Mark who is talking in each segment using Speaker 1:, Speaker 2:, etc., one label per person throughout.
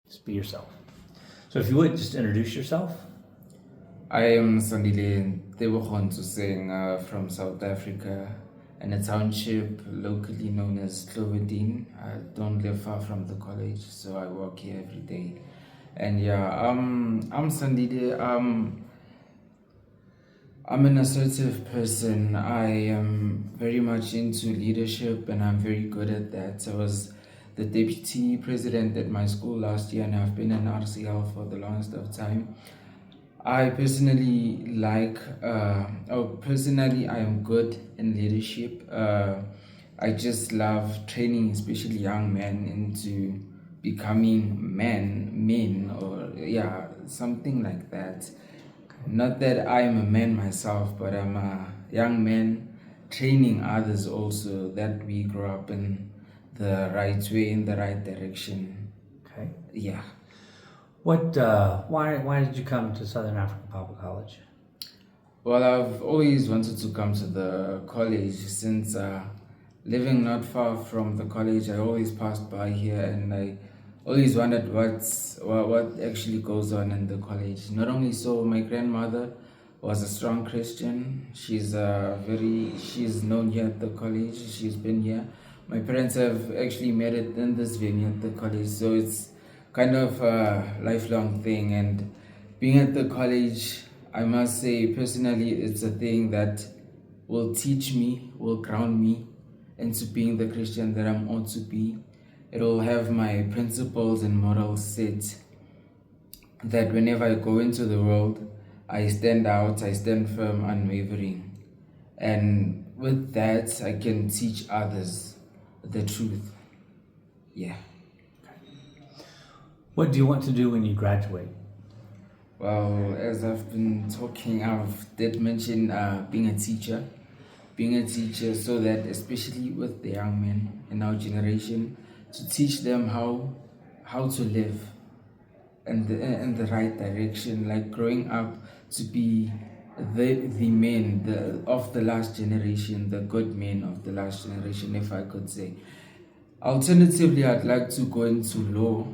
Speaker 1: Just be yourself. So if you would, just introduce yourself.
Speaker 2: I am Sandile Interview from South Africa, in a township locally known as Cloverdene. I don't live far from the college, so I work here every day. And yeah, I'm Sandile. I'm an assertive person. I am very much into leadership and I'm very good at that. I was the deputy president at my school last year and I've been an RCL for the longest of time. I personally personally, I am good in leadership. I just love training, especially young men, into becoming men, or yeah, something like that. Not that I am a man myself, but I'm a young man training others also that we grow up in the right way, in the right direction.
Speaker 1: Okay.
Speaker 2: Yeah.
Speaker 1: Why did you come to Southern African Public College?
Speaker 2: Well, I've always wanted to come to the college since living not far from the college. I always passed by here and I always wondered what actually goes on in the college. Not only so, my grandmother was a strong Christian. She's known here at the college. She's been here. My parents have actually met in this venue at the college, so it's kind of a lifelong thing. And being at the college, I must say personally, it's a thing that will teach me, will ground me into being the Christian that I'm ought to be. It will have my principles and morals set, that whenever I go into the world, I stand out, I stand firm, unwavering. And with that, I can teach others the truth. Yeah.
Speaker 1: What do you want to do when you graduate?
Speaker 2: Well, as I've been talking, did mention being a teacher. Being a teacher so that, especially with the young men in our generation, to teach them how to live in the right direction, like growing up to be the men of the last generation, the good men of the last generation, if I could say. Alternatively, I'd like to go into law.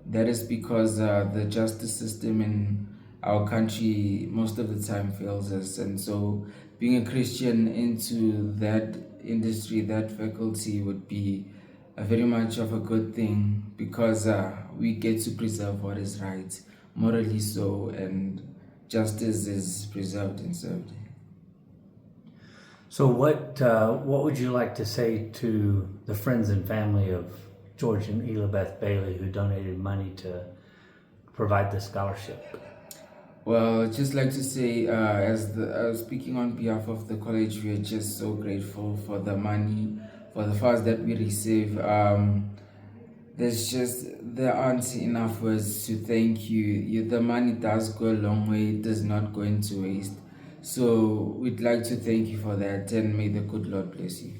Speaker 2: That is because the justice system in our country most of the time fails us, and so being a Christian into that industry, that faculty, would be very much of a good thing, because we get to preserve what is right, morally so, and justice is preserved and served.
Speaker 1: So what would you like to say to the friends and family of George and Elizabeth Bailey, who donated money to provide the scholarship?
Speaker 2: Well, I'd just like to say, speaking on behalf of the college, we are just so grateful for the money, for the funds that we receive. There aren't enough words to thank you. The money does go a long way. It does not go into waste. So we'd like to thank you for that, and may the good Lord bless you.